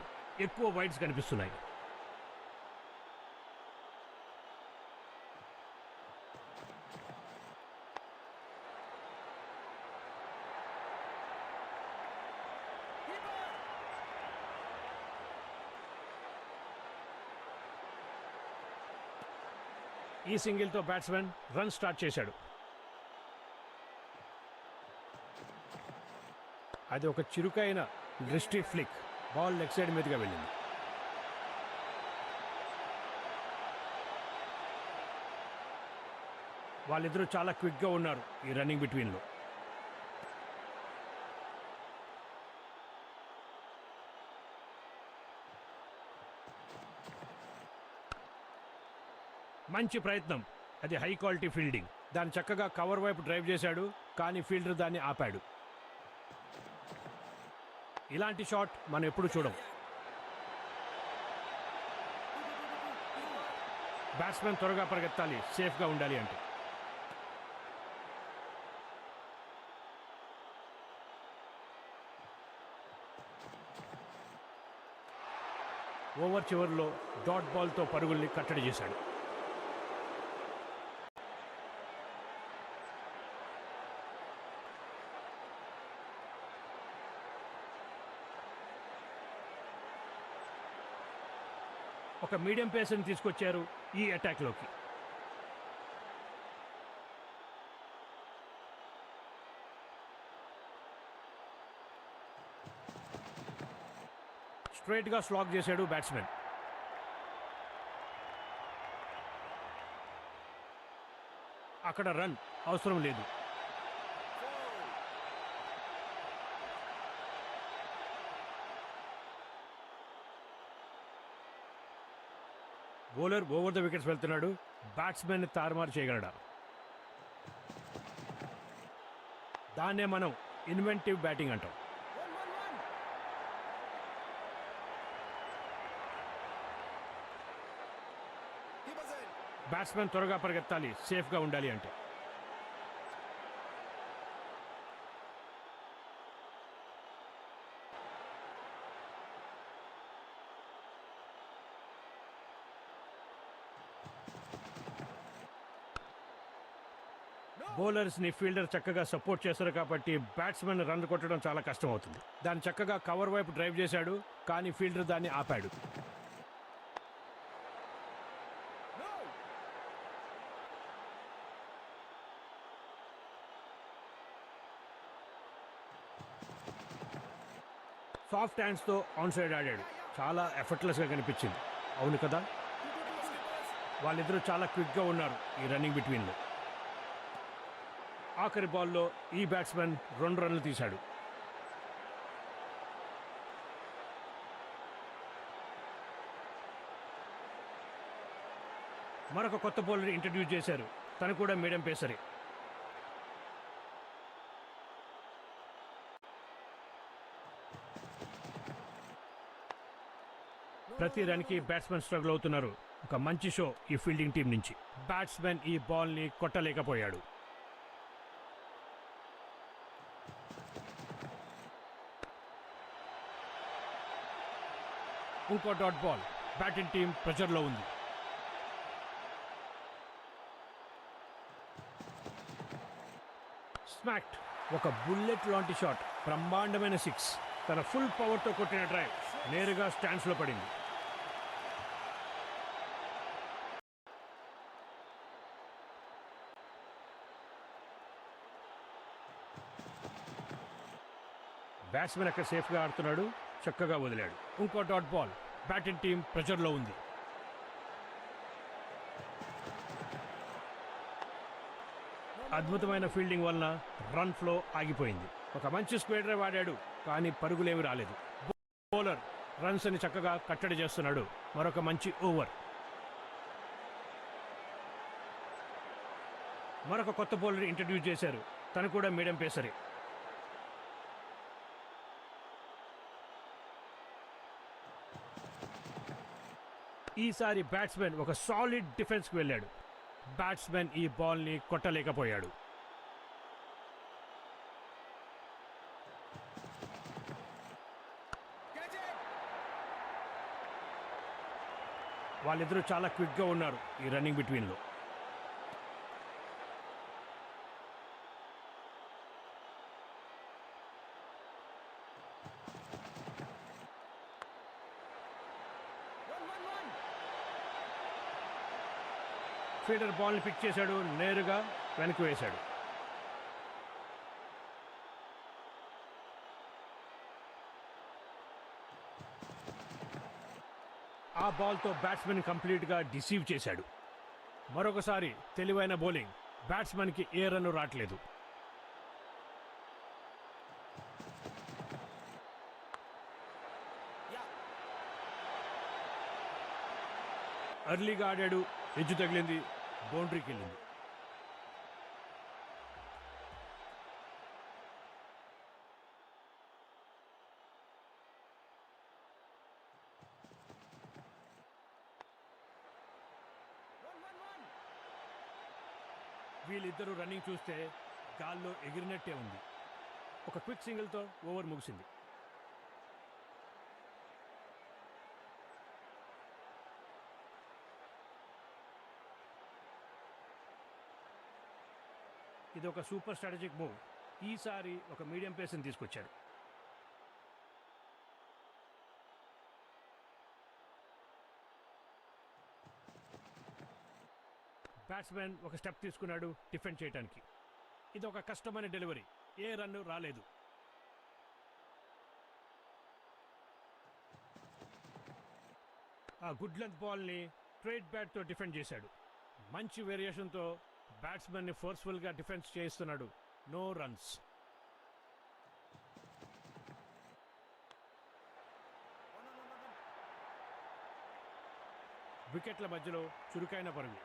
ఎక్కువ వైడ్స్ కనిపిస్తున్నాయి. ఈ సింగిల్తో బ్యాట్స్మెన్ రన్ స్టార్ట్ చేశాడు. అది ఒక చురుకైన దృష్టి ఫ్లిక్. బాల్ లెగ్ సైడ్ మీదుగా వెళ్ళింది. వాళ్ళిద్దరూ చాలా క్విక్గా ఉన్నారు ఈ రన్నింగ్ బిట్వీన్లో. మంచి ప్రయత్నం. అది హై క్వాలిటీ ఫీల్డింగ్. దాన్ని చక్కగా కవర్ వైపు డ్రైవ్ చేశాడు, కానీ ఫీల్డర్ దాన్ని ఆపాడు. ఇలాంటి షాట్ మనం ఎప్పుడు చూడం. బ్యాట్స్మెన్ త్వరగా పరిగెత్తాలి సేఫ్గా ఉండాలి అంటే. ఓవర్ చివరిలో డాట్ బాల్తో పరుగుల్ని కట్టడి చేశాడు. ఒక మీడియం పేసర్ని తీసుకొచ్చారు ఈ అటాక్లోకి. స్ట్రైట్గా స్లాగ్ చేశాడు బ్యాట్స్మెన్. అక్కడ రన్ అవసరం లేదు. బౌలర్ ఓవర్ ద వికెట్స్ వెళ్తున్నాడు. బ్యాట్స్మెన్ తారుమారు చేయగలడా? దాన్నే మనం ఇన్వెంటివ్ బ్యాటింగ్ అంటాం. బ్యాట్స్మెన్ త్వరగా పరిగెత్తాలి సేఫ్గా ఉండాలి అంటే. బౌలర్స్ ని ఫీల్డర్ చక్కగా సపోర్ట్ చేస్తారు కాబట్టి బ్యాట్స్మెన్ రన్ కొట్టడం చాలా కష్టం అవుతుంది. దాన్ని చక్కగా కవర్ వైపు డ్రైవ్ చేశాడు, కానీ ఫీల్డర్ దాన్ని ఆపాడు. సాఫ్ట్ హ్యాండ్స్తో ఆన్ సైడ్ ఆడాడు. చాలా ఎఫర్ట్లెస్గా కనిపించింది. అవును కదా, వాళ్ళిద్దరూ చాలా క్విక్గా ఉన్నారు ఈ రన్నింగ్ బిట్వీన్లో. ఆఖరి బాల్లో ఈ బ్యాట్స్మెన్ 2 రన్లు తీశాడు. మరొక కొత్త బౌలర్ ఇంట్రడ్యూస్ చేశారు. తను కూడా మీడియం పేసరే. ప్రతి రన్కి బ్యాట్స్మెన్ స్ట్రగుల్ అవుతున్నారు. ఒక మంచి షో ఈ ఫీల్డింగ్ టీం నుంచి. బ్యాట్స్మెన్ ఈ బాల్ని కొట్టలేకపోయాడు. ఇంకో డాట్ బాల్. బ్యాటింగ్ టీం ప్రెషర్లో ఉంది. స్మాక్డ్. ఒక బుల్లెట్ లాంటి షాట్. బ్రహ్మాండమైన 6. తన ఫుల్ పవర్తో కొట్టిన డ్రైవ్ నేరుగా స్టాండ్స్లో పడింది. బ్యాట్స్మెన్ అక్కడ సేఫ్గా ఆడుతున్నాడు, చక్కగా వదిలాడు. ఇంకో డాట్ బాల్. బ్యాటింగ్ టీం ప్రెషర్లో ఉంది. అద్భుతమైన ఫీల్డింగ్ వలన రన్ ఫ్లో ఆగిపోయింది. ఒక మంచి స్క్వేర్ డ్రైవ్ ఆడాడు, కానీ పరుగులేమి రాలేదు. బౌలర్ రన్స్ అని చక్కగా కట్టడి చేస్తున్నాడు. మరొక మంచి ఓవర్. మరొక కొత్త బౌలర్ ఇంట్రడ్యూస్ చేశారు. తను కూడా మీడియం పేసరే. ఈసారి బ్యాట్స్మెన్ ఒక సాలిడ్ డిఫెన్స్కి వెళ్ళాడు. బ్యాట్స్మెన్ ఈ బాల్ని కొట్టలేకపోయాడు. వాళ్ళిద్దరూ చాలా క్విక్గా ఉన్నారు ఈ రన్నింగ్ బిట్వీన్లో. ఫీల్డర్ బాల్ని పిక్ చేశాడు, నేరుగా వెనక్కి వేశాడు. ఆ బాల్తో బ్యాట్స్మెన్ కంప్లీట్గా డిసీవ్ చేశాడు. మరొకసారి తెలివైన బౌలింగ్. బ్యాట్స్మెన్కి ఏ రన్ రావట్లేదు. అర్లీగా ఆడాడు, ఎడ్జ్ తగిలింది, బౌండరీకి వెళ్ళింది. వీళ్ళిద్దరూ రన్నింగ్ చూస్తే గాల్లో ఎగిరినట్టే ఉంది. ఒక క్విక్ సింగిల్తో ఓవర్ ముగిసింది. ఇది ఒక సూపర్ స్ట్రాటజిక్ మూవ్. ఈసారి ఒక మీడియం పేస్ని తీసుకొచ్చారు. బ్యాట్స్మెన్ ఒక స్టెప్ తీసుకున్నాడు డిఫెండ్ చేయడానికి. ఇది ఒక కష్టమైన డెలివరీ. ఏ రన్ రాలేదు. ఆ గుడ్ లెంత్ బాల్ని స్ట్రైట్ బ్యాట్తో డిఫెండ్ చేశాడు. మంచి వేరియేషన్తో బ్యాట్స్మెన్ని ఫోర్స్ఫుల్గా డిఫెన్స్ చేయిస్తున్నాడు. No runs. వికెట్ల మధ్యలో చురుకైన పరుగు.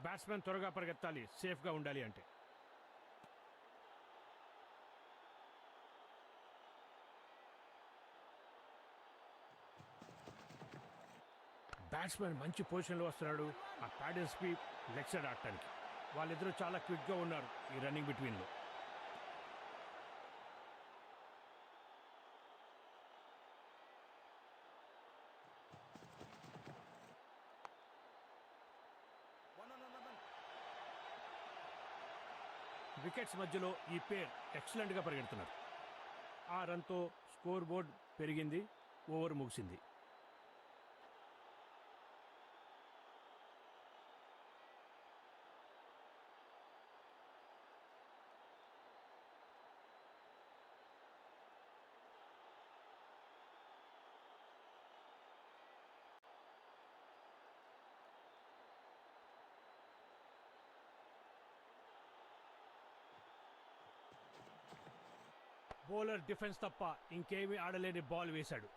బ్యాట్స్మెన్ త్వరగా పరిగెత్తాలి సేఫ్గా ఉండాలి అంటే. బ్యాట్స్మెన్ మంచి పొజిషన్లో వస్తున్నాడు. ఆ ప్యాడెన్స్కి లెగ్ సైడ్ ఆడటానికి వాళ్ళిద్దరూ చాలా క్విక్గా ఉన్నారు ఈ రన్నింగ్ బిట్వీన్లో. వికెట్స్ మధ్యలో ఈ పేర్ ఎక్సలెంట్గా పరిగెడుతున్నారు. ఆ రన్తో స్కోర్ బోర్డ్ పెరిగింది, ఓవర్ ముగిసింది. బౌలర్ డిఫెన్స్ తప్ప ఇంకేమీ ఆడలేని బాల్ వేశాడు.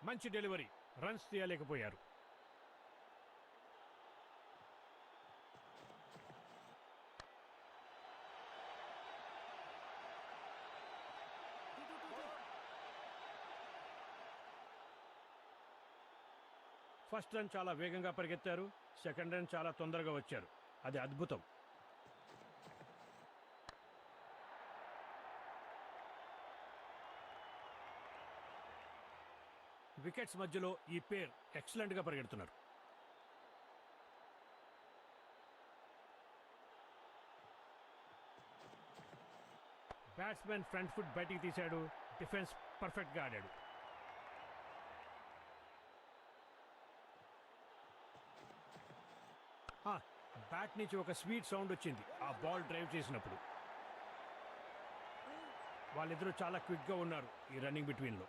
మంచి డెలివరీ, రన్స్ తీయలేకపోయారు. ఫస్ట్ రన్ చాలా వేగంగా పరిగెత్తారు, సెకండ్ రన్ చాలా తొందరగా వచ్చారు. అది అద్భుతం. వికెట్స్ మధ్యలో ఈ పేర్ ఎక్సలెంట్గా పరిగెడుతున్నారు. బ్యాట్స్మెన్ ఫ్రంట్ ఫుట్ బయటికి తీశాడు, డిఫెన్స్ పర్ఫెక్ట్గా ఆడాడు. బ్యాట్ నుంచి ఒక స్వీట్ సౌండ్ వచ్చింది ఆ బాల్ డ్రైవ్ చేసినప్పుడు. వాళ్ళిద్దరూ చాలా క్విక్గా ఉన్నారు ఈ రన్నింగ్ బిట్వీన్లో.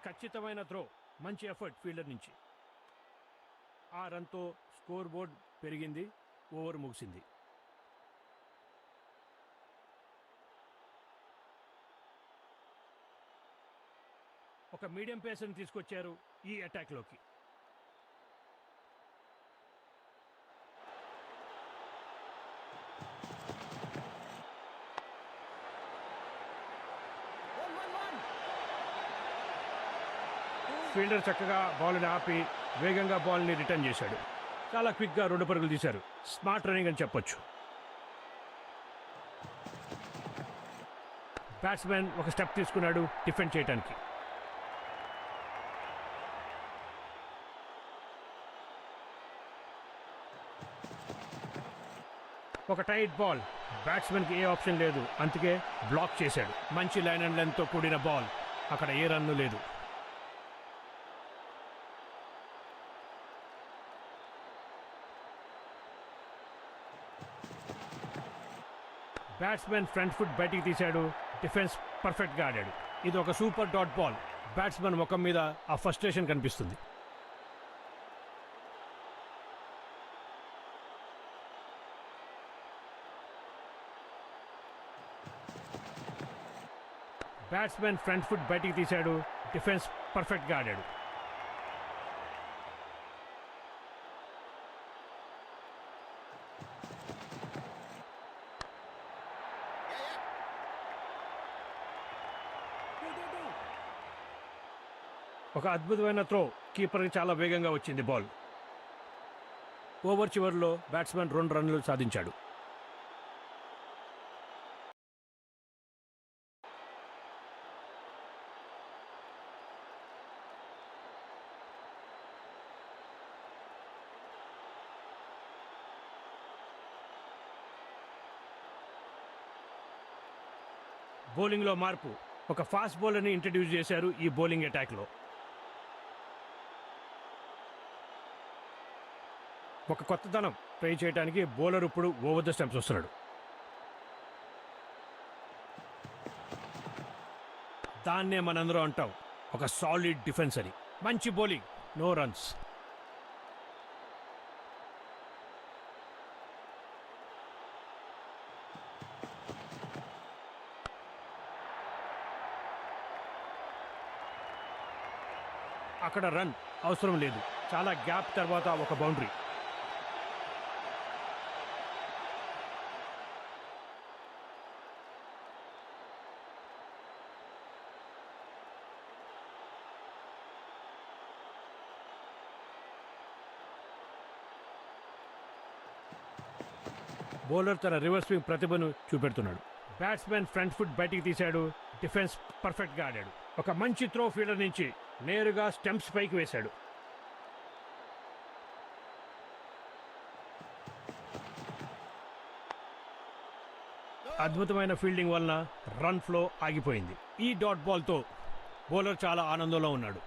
ఖచ్చితమైన త్రో, మంచి ఎఫర్ట్ ఫీల్డర్ నుంచి. ఆ రన్తో స్కోర్ బోర్డ్ పెరిగింది, ఓవర్ ముగిసింది. ఒక మీడియం పేసర్ని తీసుకొచ్చారు ఈ అటాక్లోకి. ఫీల్డర్ చక్కగా బాల్ని ఆపి వేగంగా బాల్ని రిటర్న్ చేశాడు. చాలా క్విక్గా 2 పరుగులు తీశారు. స్మార్ట్ రన్నింగ్ అని చెప్పొచ్చు. బ్యాట్స్మెన్ ఒక స్టెప్ తీసుకున్నాడు డిఫెండ్ చేయడానికి. ఒక టైట్ బాల్, బ్యాట్స్మెన్కి ఏ ఆప్షన్ లేదు, అందుకే బ్లాక్ చేశాడు. మంచి లైన్ అండ్ లెంత్తో కూడిన బాల్, అక్కడ ఏ రన్ను లేదు. బ్యాట్స్మెన్ ఫ్రంట్ ఫుట్ బయటికి తీశాడు, డిఫెన్స్ పర్ఫెక్ట్గా ఆడాడు. ఇది ఒక సూపర్ డాట్ బాల్. బ్యాట్స్మెన్ ముఖం మీద ఆ ఫ్రస్ట్రేషన్ కనిపిస్తుంది. బ్యాట్స్మెన్ ఫ్రంట్ ఫుట్ బయటికి తీశాడు, డిఫెన్స్ పర్ఫెక్ట్గా ఆడాడు. ఒక అద్భుతమైన త్రో, కీపర్కి చాలా వేగంగా వచ్చింది బాల్. ఓవర్ చివరిలో బ్యాట్స్మెన్ 2 రన్లు సాధించాడు. బౌలింగ్లో మార్పు, ఒక ఫాస్ట్ బౌలర్ని ఇంట్రడ్యూస్ చేశారు ఈ బౌలింగ్ అటాక్లో. ఒక కొత్తదనం ట్రై చేయడానికి బౌలర్ ఇప్పుడు ఓవర్ ద స్టంప్స్ వస్తున్నాడు. దాన్నే మనందరూ అంటాం ఒక సాలిడ్ డిఫెన్స్ అని. మంచి బౌలింగ్, నో రన్స్. అక్కడ రన్ అవసరం లేదు, చాలా గ్యాప్ తర్వాత ఒక బౌండరీ. బౌలర్ తన రివర్స్ స్వింగ్ ప్రతిభను చూపెడుతున్నాడు. బ్యాట్స్మెన్ ఫ్రంట్ ఫుట్ బయటికి తీశాడు. డిఫెన్స్ పర్ఫెక్ట్గా ఆడాడు. ఒక మంచి త్రో ఫీల్డర్ నుంచి నేరుగా స్టంప్స్ పైకి వేశాడు. అద్భుతమైన ఫీల్డింగ్ వలన రన్ ఫ్లో ఆగిపోయింది. ఈ డాట్ బాల్తో బౌలర్ చాలా ఆనందంలో ఉన్నాడు.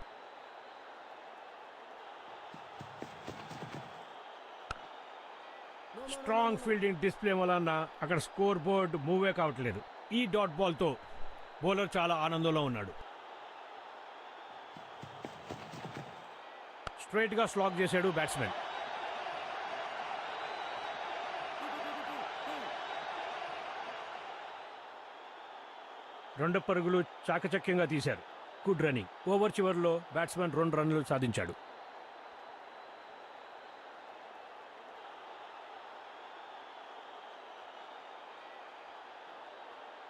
స్ట్రాంగ్ ఫీల్డింగ్ డిస్ప్లే వలన అక్కడ స్కోర్ బోర్డ్ మూవే కావట్లేదు. ఈ డాట్ బాల్తో బౌలర్ చాలా ఆనందంలో ఉన్నాడు. స్ట్రైట్గా స్లాగ్ చేశాడు బ్యాట్స్మెన్. రెండు పరుగులు చాకచక్యంగా తీశారు. Good running. ఓవర్ చివరిలో బ్యాట్స్మెన్ 2 రన్లు సాధించాడు.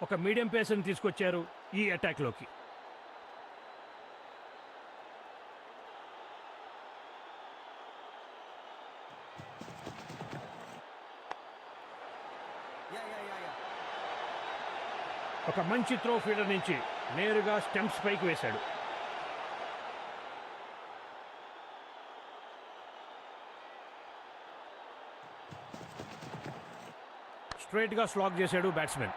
ఒక మీడియం పేసర్ని తీసుకొచ్చారు ఈ అటాక్లోకి. ఒక మంచి త్రో ఫీల్డర్ నుంచి నేరుగా స్టంప్స్ పైకి వేశాడు. స్ట్రైట్గా స్లాగ్ చేశాడు బ్యాట్స్మెన్.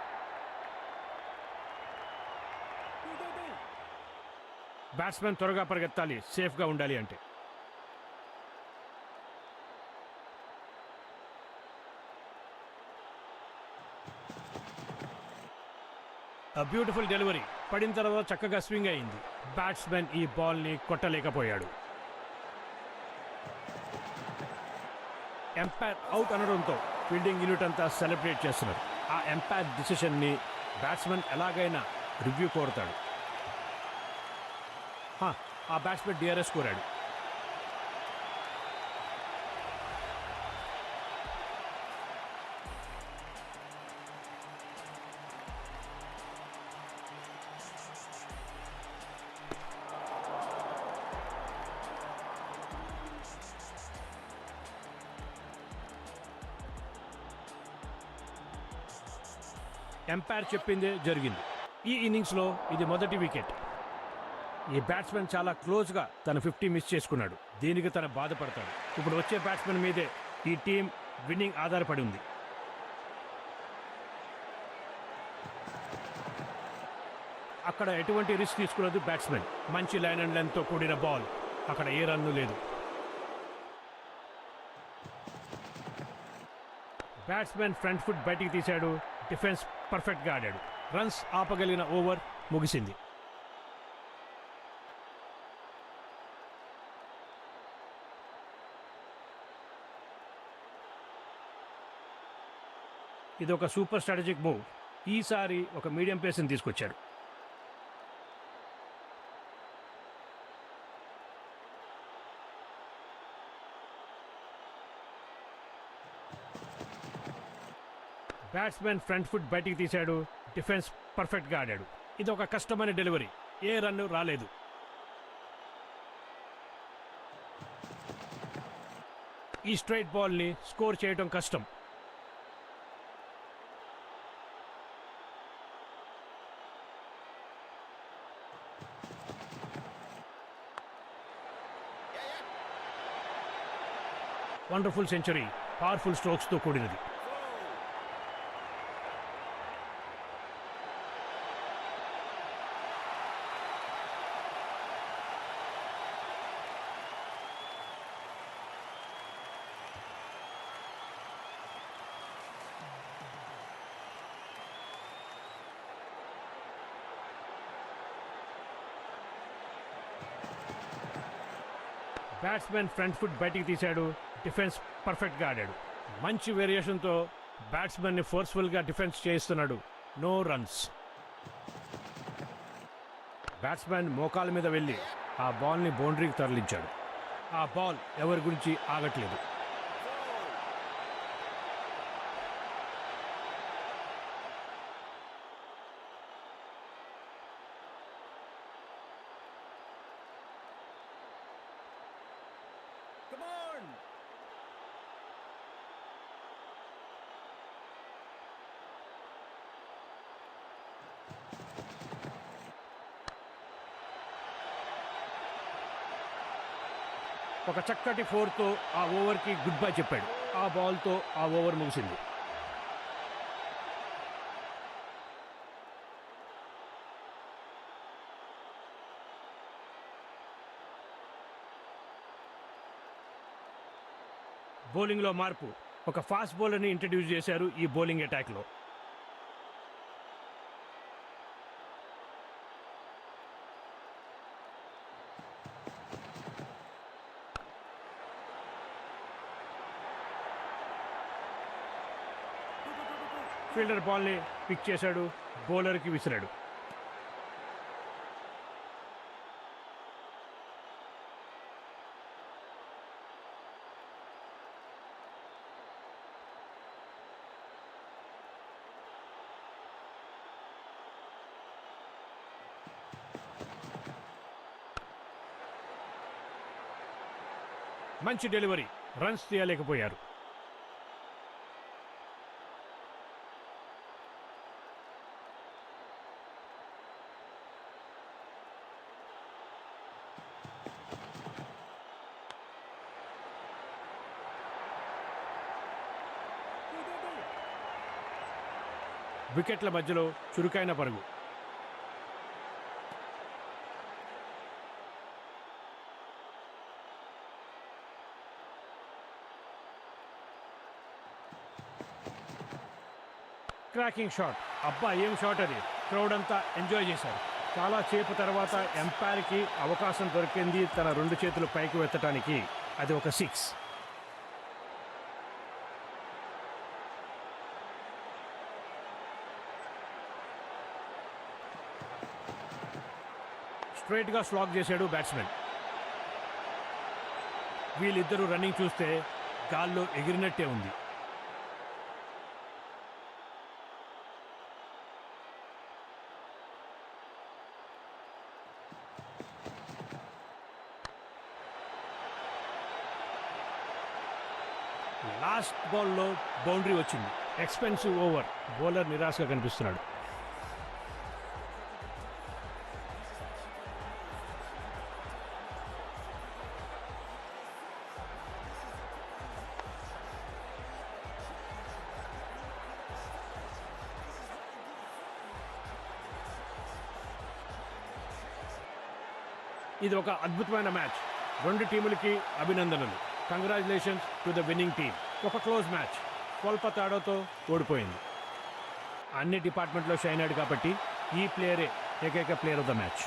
బ్యాట్స్మెన్ త్వరగా పరిగెత్తాలి సేఫ్గా ఉండాలి అంటే. Beautiful delivery. పడిన తర్వాత చక్కగా స్వింగ్ అయింది. బ్యాట్స్మెన్ ఈ బాల్ని కొట్టలేకపోయాడు. ఎంపైర్ అవుట్ అనడంతో ఫీల్డింగ్ యూనిట్ అంతా సెలబ్రేట్ చేస్తున్నారు. ఆ ఎంపైర్ డిసిషన్ని బ్యాట్స్మెన్ ఎలాగైనా రివ్యూ కోరుతాడు. ఆ బ్యాట్స్మెన్ డిఆర్ఎస్ కోరాడు. ఎంపైర్ చెప్పిందే జరిగింది. ఈ ఇన్నింగ్స్లో ఇది మొదటి వికెట్. ఈ బ్యాట్స్మెన్ చాలా క్లోజ్గా తన 50 మిస్ చేసుకున్నాడు. దీనికి తన బాధపడతాడు. ఇప్పుడు వచ్చే బ్యాట్స్మెన్ మీదే ఈ టీం విన్నింగ్ ఆధారపడి ఉంది. అక్కడ ఎటువంటి రిస్క్ తీసుకున్నది బ్యాట్స్మెన్. మంచి లైన్ అండ్ లెంత్తో కూడిన బాల్. అక్కడ ఏ రన్ను లేదు. బ్యాట్స్మెన్ ఫ్రంట్ ఫుట్ బయటికి తీశాడు. డిఫెన్స్ పర్ఫెక్ట్గా ఆడాడు. రన్స్ ఆపగలిగిన ఓవర్ ముగిసింది. ఇది ఒక సూపర్ స్ట్రాటజిక్ మూవ్. ఈసారి ఒక మీడియం పేస్ని తీసుకొచ్చారు. బ్యాట్స్మెన్ ఫ్రంట్ ఫుట్ బయటికి తీశాడు. డిఫెన్స్ పర్ఫెక్ట్గా ఆడాడు. ఇది ఒక కష్టమైన డెలివరీ. ఏ రన్ను రాలేదు. ఈ స్ట్రైట్ బాల్ని స్కోర్ చేయడం కష్టం. Wonderful century. పవర్ఫుల్ స్ట్రోక్స్తో కూడినది. బ్యాట్స్మెన్ ఫ్రంట్ ఫుట్ బయటికి తీశాడు. డిఫెన్స్ పర్ఫెక్ట్గా ఆడాడు. మంచి వేరియేషన్తో బ్యాట్స్మెన్ని ఫోర్స్ఫుల్గా డిఫెన్స్ చేయిస్తున్నాడు. No runs. బ్యాట్స్మెన్ మోకాల మీద వెళ్ళి ఆ బాల్ని బౌండరీకి తరలించాడు. ఆ బాల్ ఎవరి గురించి ఆగట్లేదు. ఒక చక్కటి ఫోర్తో ఆ ఓవర్కి గుడ్ బై చెప్పాడు. ఆ బాల్తో ఆ ఓవర్ ముగిసింది. బౌలింగ్లో మార్పు. ఒక ఫాస్ట్ బౌలర్ని ఇంట్రడ్యూస్ చేశారు ఈ బౌలింగ్ అటాక్లో. ఫీల్డర్ బాల్ని పిక్ చేశాడు, బౌలర్కి విసిరాడు. మంచి డెలివరీ, రన్స్ తీయలేకపోయారు. వికెట్ల మధ్యలో చురుకైన పరుగు. Cracking shot. అబ్బా ఏం షాట్ అది! క్రౌడ్ అంతా ఎంజాయ్ చేశారు. చాలా సేపు తర్వాత ఎంపైర్కి అవకాశం దొరికింది తన 2 చేతులు పైకి వెత్తడానికి. అది ఒక 6. స్ట్రైట్గా స్లాగ్ చేశాడు బ్యాట్స్మెన్. వీళ్ళిద్దరూ రన్నింగ్ చూస్తే గాల్లో ఎగిరినట్టే ఉంది. లాస్ట్ బాల్లో బౌండరీ వచ్చింది. Expensive over. బౌలర్ నిరాశగా కనిపిస్తున్నాడు. ఇది ఒక అద్భుతమైన మ్యాచ్. 2 టీములకి అభినందనలు. Congratulations to the winning team. ఒక క్లోజ్ మ్యాచ్, స్వల్ప తేడాతో ఓడిపోయింది. అన్ని డిపార్ట్మెంట్లో షైన్ అయ్యాడు కాబట్టి ఈ ప్లేయరే ఏకైక ప్లేయర్ ఆఫ్ ద మ్యాచ్.